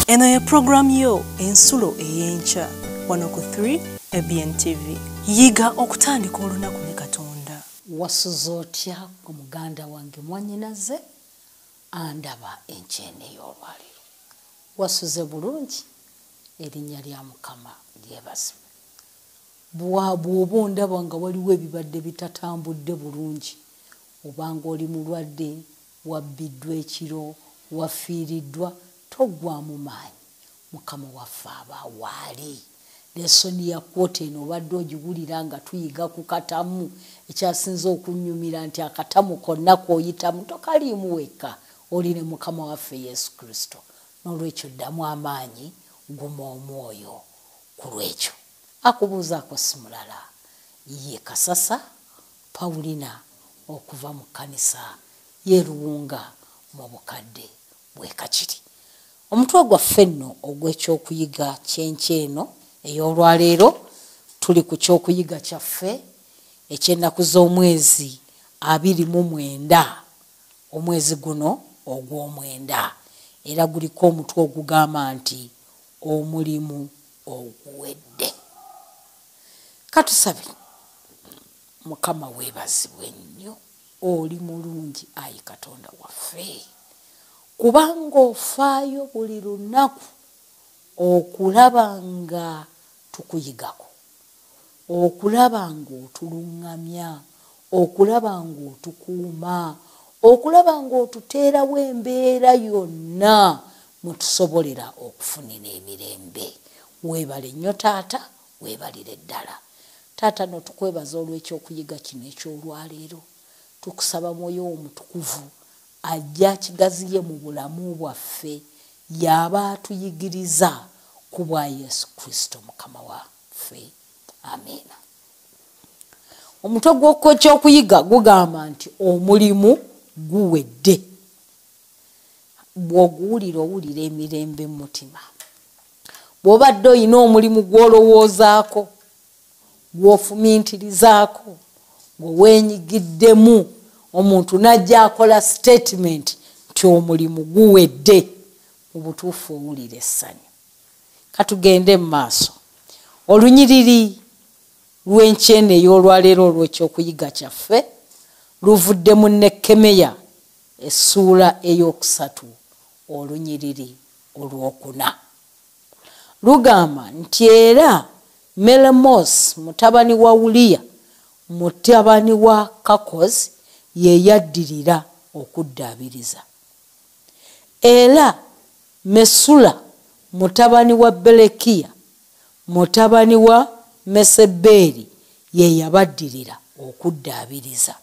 Eno ye program yo ensulo eyencha 103 BNTV. Yiga okutandika olunaku ne Katonda. Wasuze otya omuganda wange mwanyinaze andaba enkyene y'olwaliro. Wasuze bulungi erinnya lya Mukama lyebazibwe. Bw'oba ondaba nga waliwo ebibadde bitatambudde bulungi, obanga oli mulwadde, wabbiddwa ekiro, wafiiriddwa, toggwamu maanyi. Mukama waffe aba waali. Lesoni ya kwota eno obadde ogiwulira nga tuyiga ku katamu, ekyasinza okunnyumira nti akatamu konna k'oyitamu tokaliimu wekka, oli ne Mukama waffe Yesu Kristo. N'olwekyo ddamu amaanyi, guma omwoyo ku lwekyo. Akubuuzaako si mulala, ye Kasasa Pawulina okuva mu kkanisa y'e Luwunga mu bukadde bw'e Kakiri. Omutwe gwaffe nno ogw'ekyokuyiga ky'enkyeno ey'olwaleero tuli ku kyokuyiga kyaffe eky'ennaku z'omwezi 29, omwezi guno ogw'omwenda, era guliko omutwe ogugamba nti omulimu oguwedde. Katusabe. Mukama weebazibwe nnyo, oli mulungi ayi Katonda waffe, kubanga ofaayo buli lunaku okulaba nga tukuyigako, okulaba nga otuluŋŋamya, okulaba nga otukuuma, okulaba nga otuteerawo embeera yonna mutusobolera okufunira emirembe. Weebale nnyo taata, weebalire ddala. Taata no tukwebaza olw'ekyokuyiga kino eky'olwaleero. Tukusaba Mwoyo Omutukuvu ajja akigaziye mu bulamu bwaffe, y'aba atuyigiriza ku bwa Yesu Kristo Mukama waffe. Amiina. Omutwe gw'ekyokuyiga gugamba nti omulimu guwedde. Bw'oguwulira owulira emirembe mu mutima. Bw'obadde olina omulimu gw'olowoozaako, gw'ofumiintirizaako, gw'oweenyigiddemu, omuntu n'ajja akola statement nti omulimu guwedde, mu butuufu owulira essanyu. Katugende mu maaso. Olunyiriri lw'enkyene ey'olwaleero olw'ekyokuyiga kyaffe luvudde mu Nekemeya essuula ey'okusatu olunyiriri olw'okuna. Lugamba nti era Melemos mutabani wa Uliya mutabani wa Kakozi ye yaddirira okuddaabiriza. Era Mesula mutabani wa Belekiya mutabani wa Mesebeeri ye yabaddirira okuddaabiriza.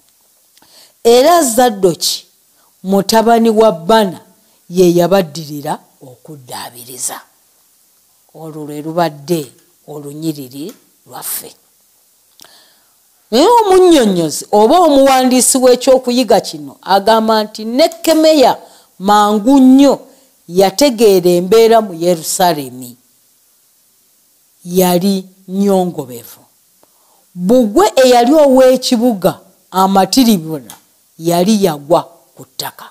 Era Zaddoki mutabani wa Bana ye yabaddirira okuddaabiriza. Olwo lwe lubadde olunyiriri lwaffe. Naye omunnyonnyozi oba omuwandiisi w'ekyokuyiga kino agamba nti Nekemeya mangu nnyo yategeera embeera mu Yerusaalemi. Yali nnyongobevu. Bbugwe eyali ow'ekibuga amatiribona yali yagwa ku ttaka.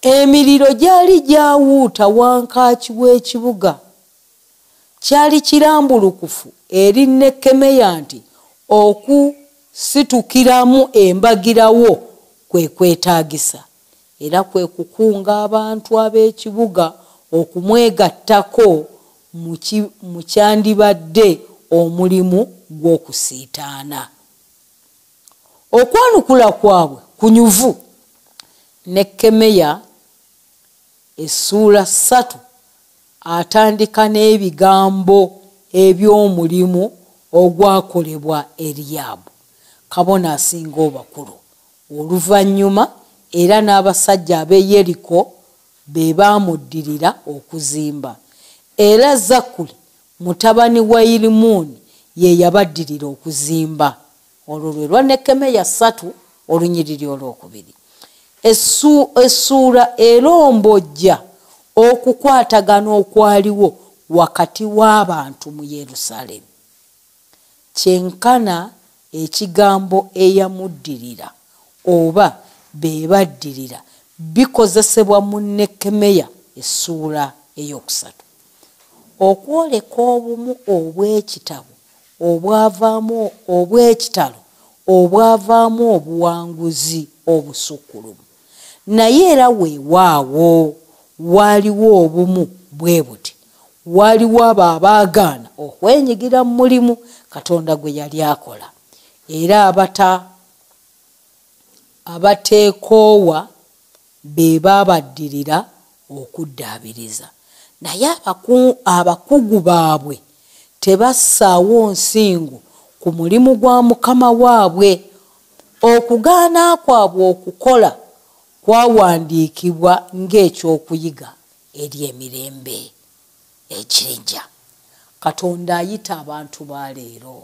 Emiriro gyali gyawuuta wankaaki w'ekibuga. Kyali kirambulukufu eri Nekemeya nti okusitukiramu embagirawo kwe kwetaagisa, era kwe kukunga abantu ab'ekibuga okumwegattako mu kyandibadde omulimu gw'okusiitaana. Okwanukula kwabwe kunyuvu. Nekemeya essuula 3 atandika n'ebigambo eby'omulimu ogwakolebwa Eriyaabu, kabona asinga obakulu. Oluvannyuma era n'abasajja ab'e Yeriko be baamuddirira okuzimba. Era Zakkuli mutabani wa Irimuuni ye yabaddirira okuzimba. Olwo lwe lwa Nekemeya 3 olunyiriri olwokubiri. Essuula erombojja okukwatagana okwaliwo wakati w'abantu mu Yerusaalemi. Kyenkana ekigambo eyamuddirira oba be baddirira bikozesebwa mu Nekemeya essuula eyokusatu. Okwoleka obumu obw'ekitabo obw'ekitalo obwavaamu obuwanguzi obusukkulumu. Naye era weewaawo waliwo obumu bwe buti. Waliwo abo abaagaana okwenyigira mu mulimu Katonda gwe yali akola, era abateekoowa be baabaddirira okuddaabiriza. Naye abakugu baabwe tebassaawo nsingo ku mulimu gwa Mukama waabwe. Okugaana kwabwe okukola kwawandiikibwa ng'ekyokuyiga eri emirembe egirijja. Katonda ayita abantu ba leero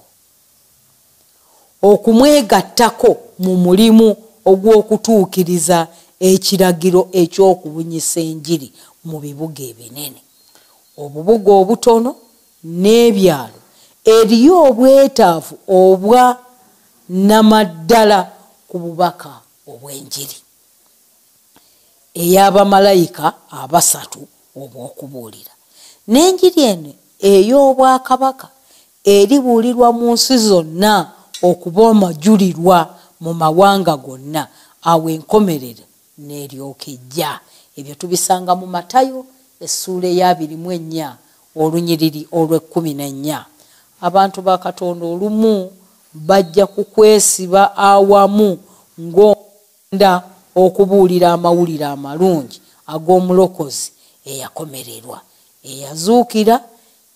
okumwegattako mu mulimu ogw'okutuukiriza ekiragiro eky'okubunyisa enjiri mu bibuga ebinene. Obubuga obutono n'ebyalo eriyo obwetaavu obwa namaddala ku bubaka obw'enjiri ey'abamalayika abasatu obw'okubuulira. N'enjiri eno ey'obwakabaka eribuulirwa mu nsi zonna okuba amajulirwa mu mawanga gonna. Awo enkomerero n'eryoka ejja. Ebyo tubisanga mu Matayo essuula eya 24 olunyiriri olw'14. Abantu ba Katonda olumu bajja kukwesiba awamu ng'onda okubuulira amawulire amalungi ag'omulokozi eyakomererwa, eyazuukira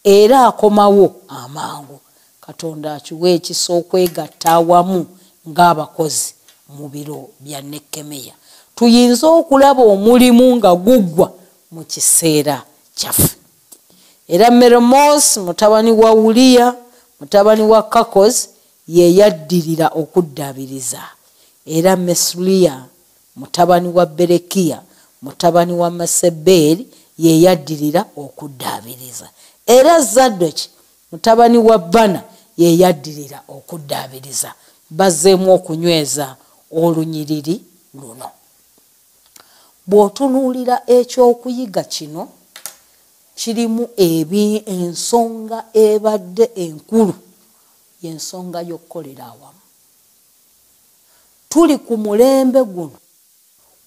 era akomawo amangu. Katonda akiwe ekisa okwegatta awamu ng'abakozi mu biro bya Nekemeya. Tuyinza okulaba omulimu nga guggwa mu kiseera kyaffe. Era Meremosi mutabani wa Uliya mutabani wa Kakozi ye yaddirira okuddaabiriza. Era Mesuliya mutabani wa Berekiya mutabani wa Maseberi ye yaddirira okuddaabiriza. Era Zaddoki mutabani wa Bana ye yaddirira okuddaabiriza. Bazzeemu okunyweza olunyiriri luno. Bw'otunuulira ekyokuyiga kino kirimu ensonga ebadde enkulu, y'ensonga y'okukolera awamu. Tuli ku mulembe guno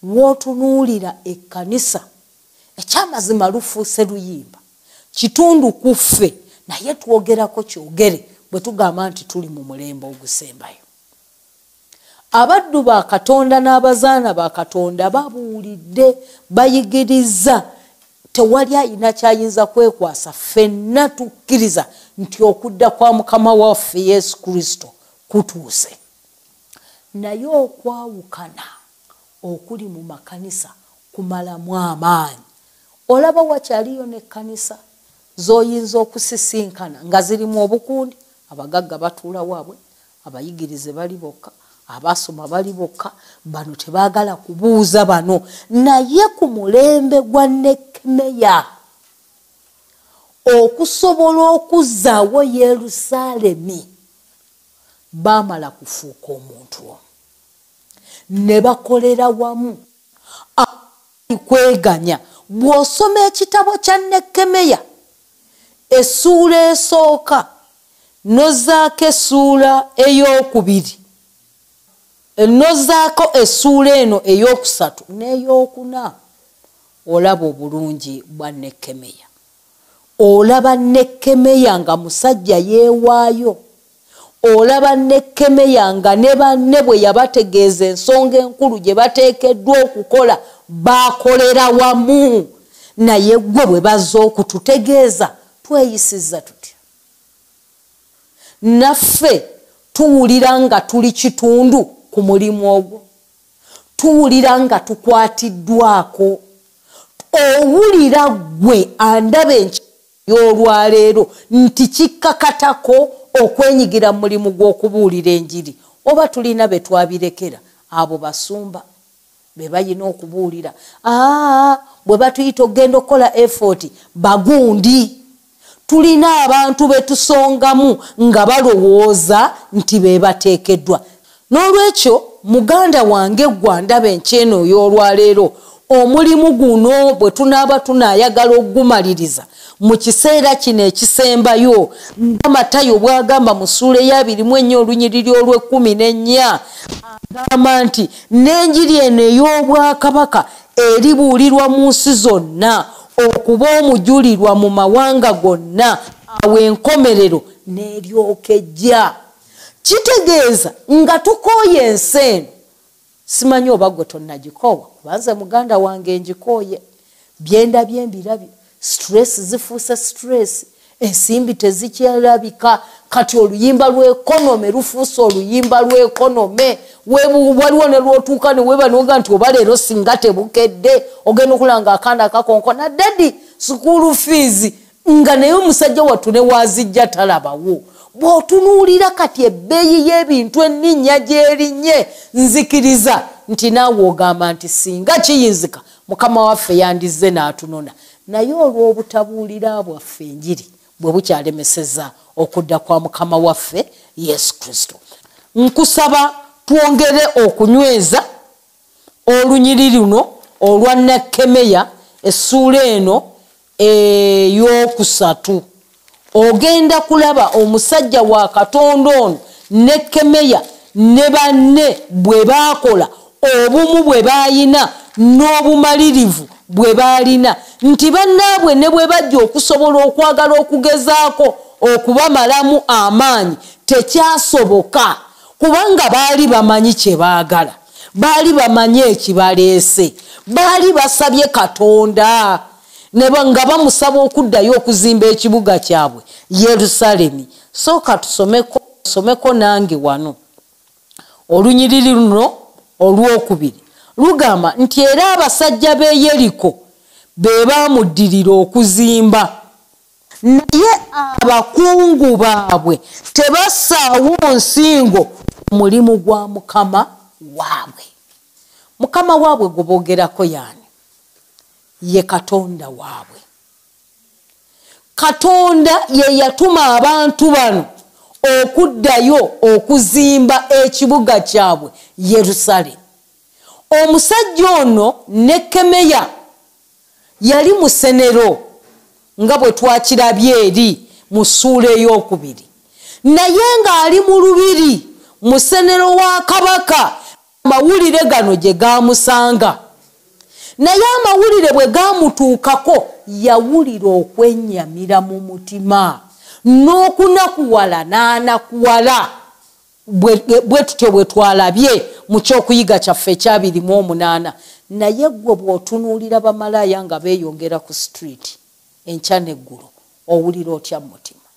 w'otunuulira ekkanisa ekyamazima lufuuse luyimba, kitundu ku ffe, naye twogerako kyogere bwe tugamba nti tuli mu mulembe ogusembayo. Abaddu ba Katonda n'abazaana ba Katonda babuulidde, bayigiriza. Tewali ayina kyayinza kwekwasa. Ffenna tukkiriza nti okudda kwa Mukama waffe Yesu Kristo kutuuse. Naye okwawukana okuli mu makanisa kumalamu amaanyi. Olaba wakyaliyo n'ekkanisa z'oyinza okusisinkana nga zirimu obukundi, abagagga batuula waabwe, abayigirize bali bokka, abasoma bali bokka, bano tebaagala kubuuza bano. Naye ku mulembe gwa Nekemeya okusobola okuzzaawo Yerusaalemi baamala kufuuka omuntu omu, ne bakolera wamu kweganya. Bw'osoma ekitabo kya Nekemeya essuula esooka nozaako essuula ey'okubiri, nozaako essuula eno ey'okusatu n'ey'okuna, olaba obulungi bwa Nekemeya. Olaba Nekemeya nga musajja yeewaayo. Olaba Nekemeya nga ne banne bwe yabategeeza ensonga enkulu gye bateekeddwa okukola baakolera wamu. Naye gwe bwe bazza okututegeeza tweyisizza tutya? Naffe tuwulira nga tuli kitundu ku mulimu ogwo, tuwulira nga tukwatiddwako. Owulira gwe andaba y'olwaleero nti kikkakatako okwenyigira mu mulimu gw'okubuulira enjiri, oba tulina be twabirekera? Abo basumba be bayina okubuulira. Bwe batuyita okgenda okukola effort, bagundi. Tulina abantu be tusongamu nga balowooza nti be bateekeddwa. N'olwekyo muganda wange gwa ndaba enkyeno y'olwaleero omulimu guno bwe tunaaba tunaayagala okugumaliriza mu kiseera kino ekisembayo nga Matayo bw'agamba mu ssuula ya 24 olunyiriri olw'14 agamba nti n'enjiri eno ey'obwakabaka eribuulirwa mu nsi zonna okuba omujulirwa mu mawanga gonna awo enkomerero n'eryoka ejja. Kitegeeza nga tukooye ensi eno. Simanyi oba gwe tonnagikoowa kubanze muganda wange njikooye. Byendabye mbirabye. Stress zifuuse stress. Ensimbi tezikyalabika. Kati oluyimba lw'ekonome lufuuse oluyimba lw'ekonome. Waliwo ne lw'otuuka ne weeba n'oga nti oba leero singa tebukedde ogenda okulanga akanda akakonkona daddy school fees nga naye omusajja wattu ne waazijja talabawo. Bw'otunuulira kati ebbeeyi y'ebintu enninnya gy'erinnye nzikiriza nti naawe ogamba nti singa kiyinzika Mukama waffe yandizze n'atunona. Naye olw'obutabuulira bwaffe enjiri bwe bukyalemeseza okudda kwa Mukama waffe Yesu Kristo. Nkusaba twongere okunyweza olunyiriri luno olwa Nekemeya essuula eno ey'okusatu. Ogenda kulaba omusajja wa Katonda ono Nekemeya ne banne bwe baakola obumu bwe baayina n'obumalirivu bwe baalina nti bannaabwe ne bwe bajja okusobola okwagala okugezaako okubamalamu amaanyi tekyasoboka kubanga baali bamanyi kye baagala, baali bamanyi ekibaleese, baali basabye Katonda nga bamusaba okuddayo okuzimba ekibuga kyabwe Yerusalemi. Sooka tusomeko nange wano olunyiriri luno olwokubiri lugamba nti era abasajja b'e Yeriko be baamuddirira okuzimba naye abakungu baabwe tebassaawo nsingo omulimu gwa Mukama waabwe. Mukama waabwe gwe boogerako yaani ye Katonda waabwe. Katonda ye yatuma abantu bano okuddayo okuzimba ekibuga kyabwe Yerusalemu. Omusajja ono Nekemeya yali musenero nga bwe twakirabye eri mu ssuula ey'okubiri, naye ng'ali mu lubiri musenero wa kabaka amawulire gano gye gaamusanga. Naye amawulire bwe gaamutuukako yawulira okwennyamira mu mutima n'okunakuwala n'anakuwala bwe tutyo bwe twalabye mu kyokuyiga kyaffe ekya 28. Naye gwe bw'otunuulira bamalaaya nga beeyongera ku street enkya n'eggulu owulira otya mu mutima?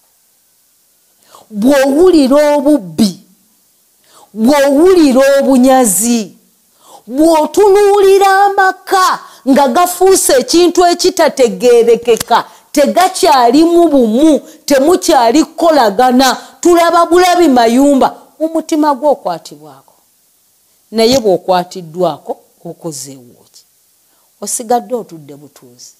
Bw'owulira obubbi, bw'owulira obunyazi, bw'otunuulira amaka nga gafuuse ekintu ekitategeerekeka, tegakyalimu bumu, temukyali kukolagana, tulaba bulabi mayumba, omutima gwo okwatibwako. Naye bw'okwatiddwako okozeewo ki? Osigadde otudde butuuzi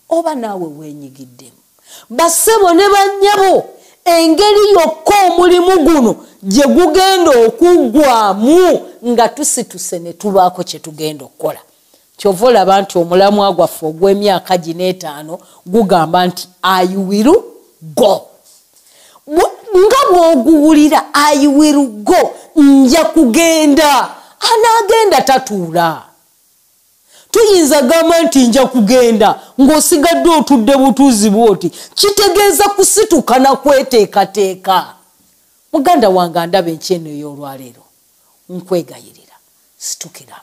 oba naawe weenyigiddemu? Bassebo ne bannyabo, engeri yokka omulimu guno gye gugenda okuggwamu nga tusituse ne tubaako kye tugenda okukola. Kyova olaba nti omulamwa gwaffe ogw'emyaka 5 gugamba nti I will go. Nga bw'oguwulira I will go, nja kugenda, anaagenda tatuula. Tuyinza gamba nti nja kugenda ng'osigadde otudde butuuzi bwoti, kitegeeza kusituka na kweteekateeka. Muganda wange andaba enkyeno ey'olwaleero, nkwegayirira situkiramu.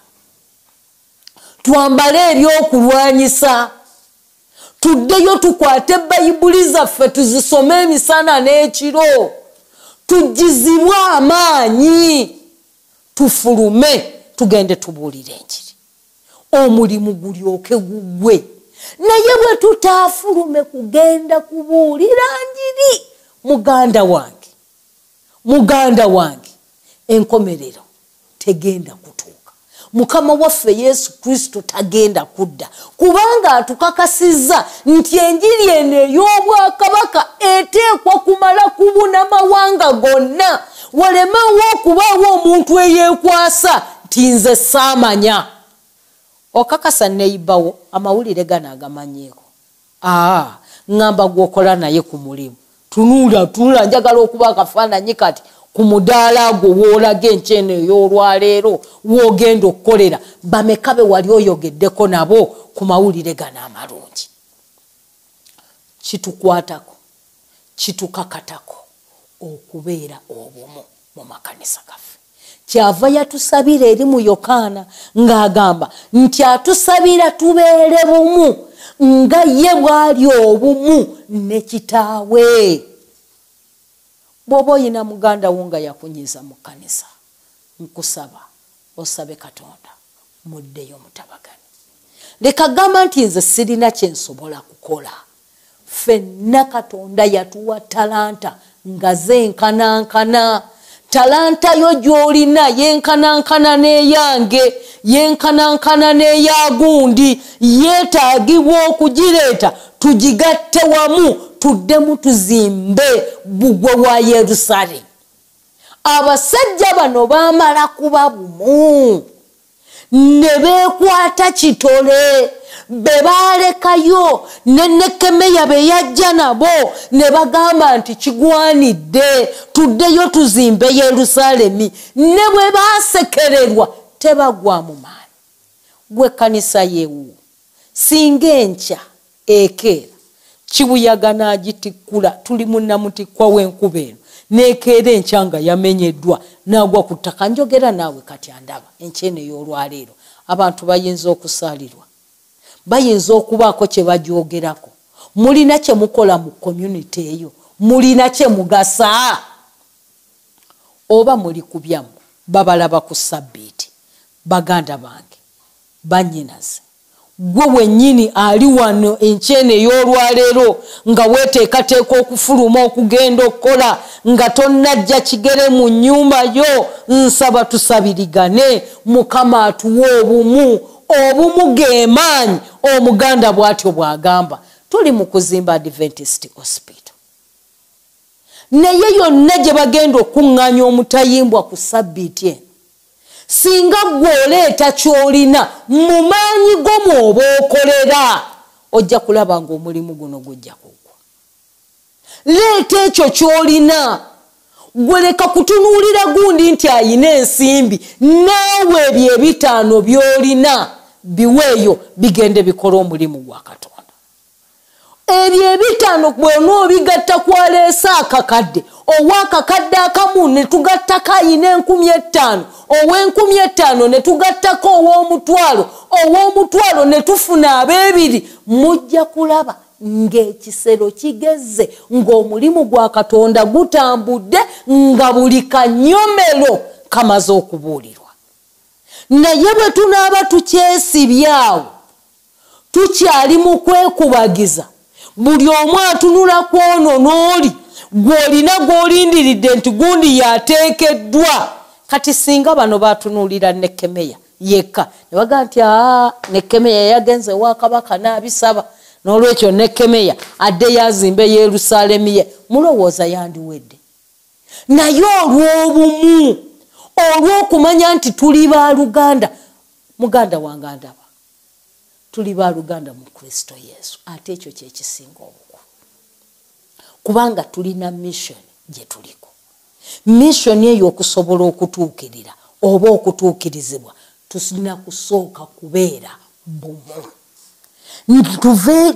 Twambale ebyokulwanyisa, tuddeyo tukwate Bayibuli zaffe tuzisome emisana n'ekiro, tugizibwe amaanyi, tufulume tugende tubuulire enjiri, omulimu gulyoke gugwe. Naye bwe tutaafulume kugenda kubuulira njiri, muganda wange enkomerero tegenda kutuuka. Mukama waffe Yesu Kristo tagenda kudda kubanga atukakasizza nti enjiri eno ey'obwakabaka eteekwa kumala kubuna mawanga gonna. walemawo okubaawo omuntu eyeekwasa nti nze saamanya. Okakasa neibawo amawulire gano agamanyeeko. Ngamba gwokola naye ku mulimu. Tunula njagala okuba akafaananyi kati ku mudaala gwo woolaga enkyene ey'olwaleero woogenda okukolera. Bameka be wali oyogeddeko nabo ku mawulire gano amalungi. Kitukwatako, kitukakatako okubeera obumu mu makanisa gaffe. Kyava yatusabira eri mu Yokaana ng'agamba nti atusabira tubeere bumu nga ye bw'ali obumu ne kitaawe. Bw'oba oyina muganda wo nga yakunyiza mu kkanisa, nkusaba osabe Katonda muddeyo mutabagane. Leka gamba nti nze sirina kye nsobola kukola. Ffenna Katonda yatuwa talanta nga zenkanankana. Talanta yo gy'olina yenkanankana n'eyange, yenkanankana n'eya gundi. Yeetaagibwa okugireeta tugigatte wamu tuddemu tuzimbe bbugwe wa Yerusaalemi. Abasajja bano baamala kuba bumu ne beekwata kitole. Be baalekayo ne Nekemeya be yajja nabo ne bagamba nti kigwanidde tuddeyo tuzimbe Yerusaalemi. Ne bwe baasekererwa tebagwa mu maanyi. Gwe kkanisa yeewu singa enkya ekeera kibuyaga n'agitikkula, tuli munnamutikwa w'enkuba eno, n'ekeera enkya nga yamenyeddwa n'agwa ku ttaka. Njogera naawe kati andaba enkyene ey'olwaleero abantu bayinza okusaalirwa, bayinza okubaako kye bajoogerako. Mulina kye mukola mu community eyo, mulina kye mugasa, oba muli ku byammwe babalaba ku Ssabbiiti. Baganda bange bannyinaze, gwe wennyini ali wano enkyene ey'olwaleero nga weeteekateeka okufuluma okugenda okukola nga tonnajja kigere mu nnyumba yo, nsaba tusabirigane. Mukama atuwe obumu. Obumu ge maanyi. Omuganda bw'atyo bw'agamba. Tuli mu kuzimba Adventist Hospital. Naye yonna gye bagenda okuŋŋaanya omutayimbwa ku Ssabbiiti eno, singa gw'oleeta ky'olina mu maanyi go mw'oba okolera, ojja kulaba ng'omulimu guno gujja kugwa. Leeta ekyo ky'olina. Gwe leka kutunuulira gundi nti ayina ensimbi. Naawe ebyo 5 by'olina biweeyo bigende bikola omulimu gwa Katonda. Ebyo 5 bw'onoobigatta kwaleesa akakadde, ow'akakadde akamu ne tugattako ayina 50,000, ow'e50,000 ne tugattako ow'omutwalo, ow'omutwalo ne tufuna ab'ebiri, mujja kulaba ng'ekisero kigeze, ng'omulimu gwa Katonda gutambudde, nga buli kanyomero kamaze okubuulirwa. Naye bwe tunaaba tukyesibyawo, tukyali mu kwekubagiza, buli omu atunula kwono n'oli, gw'olina gw'olindiridde nti gundi yateekeddwa. Kati singa bano baatunuulira Nekemeya yekka ne baga nti Nekemeya yagenze wa kabaka n'abisaba, n'olwekyo Nekemeya adde yazimbe Yerusaalemi ye, mulowooza yandiwedde. Naye olw'obumu, olw'okumanya nti tuli baaluganda, muganda wange andaba, tuli baaluganda mu Kristo Yesu. Ate ekyo kye kisinga obukulu, kubanga tulina mission gye tuliko. Mission eyo okusobola okutuukirira oba okutuukirizibwa, tulina kusooka kubeera bumu.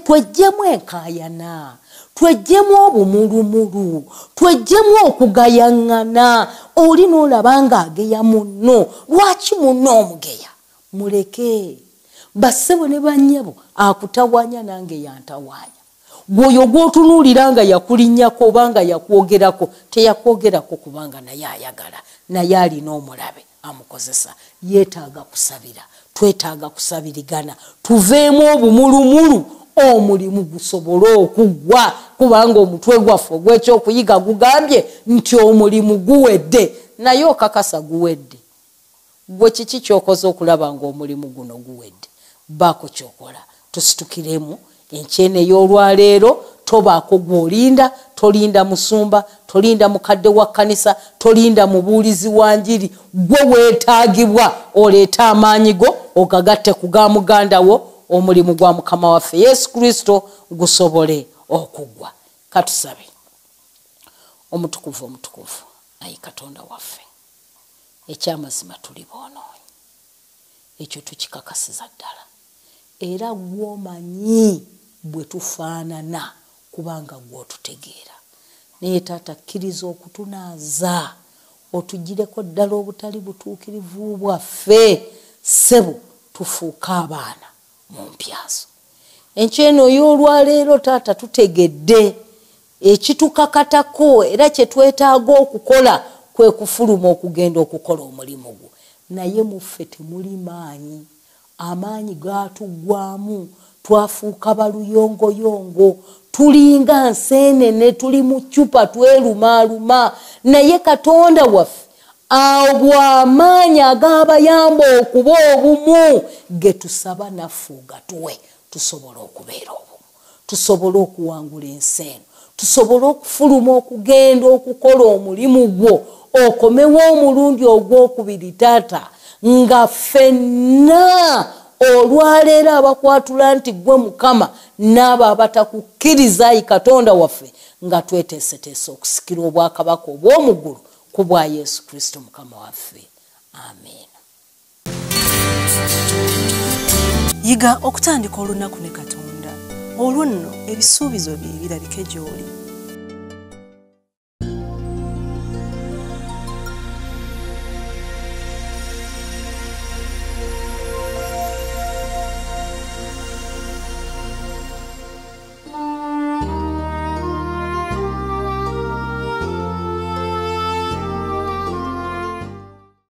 Twejjemu enkaayana, twejjemu obumulumulu, twejjemu okugayaŋŋana. Oli n'olaba ng'ageya munno, lwaki munno omugeya? Muleke. Bassebo ne bannyabo akutawanya nange yantawanya. Gwoyo gw'otunuulira nga yakulinnyako oba nga yakwogerako, teyakwogerako kubanga naye ayagala, naye alina omulabe amukozesa. Yeetaaga kusabira, twetaaga kusabirigana, tuveemu obumulumulu, omulimu gusobole okugwa, kubanga omutwe gwaffe ogw'ekyokuyiga gugambye nti omulimu guwedde. Naye okakasa guwedde. Gwe kiki ky'okoze okulaba ng'omulimu guno guwedde? Baako ky'okola. Tusitukiremu enkyene ey'olwaleero, tobaako gwolinda, tolinda musumba, tolinda mukadde wa kkanisa, tolinda mubuulizi wa njiri. Gwe weetaagibwa oleeta amaanyi go ogagatte ku ga muganda wo, omulimu gwa Mukama waffe Yesu Kristo gusobole okugwa. Katusabe. Omutukuvu ayi Katonda waffe, ekyamazima tuli boonoonyi, ekyo tukikakasiza ddala, era gwomanyi bwe tufaanana kubanga gwotutegeera. Naye taata kkiriza okutunaaza, otugireko ddala obutali butuukirivu bwaffe, ssebo tufuuke abaana mu mpyazo. Enkyeno y'olwaleero taata tutegedde ekitukakatako era kye twetaaga okukola kwe kufuluma okugenda okukola omulimu gwo. Naye muffe temuli maanyi, amaanyi gaatuggwaamu, twafuuka baluyongoyongo, tulinga nseenene, tuli mu ccupa twerumaluma. Naye Katonda waffe awo bw'amaanyi ag'abayamba okuba obumu ge tusaba naffe ogatuwe, tusobole okubeera obumu, tusobole okuwangula ensi eno, tusobole okufuluma okugenda okukola omulimu gwo, okomewo omulundi ogwokubiri taata, nga ffenna olwaleero abakwatula nti gwe Mukama n'abo abatakukkiriza ayi Katonda waffe nga tweteeseteese okusikira obwakabaka obw'omu ggulu ku bwa Yesu Kristo Mukama waffe. Amen. Yiga okutandika olunaku ne Katonda. Olwo nno ebisuubizo bye birabike gy'oli.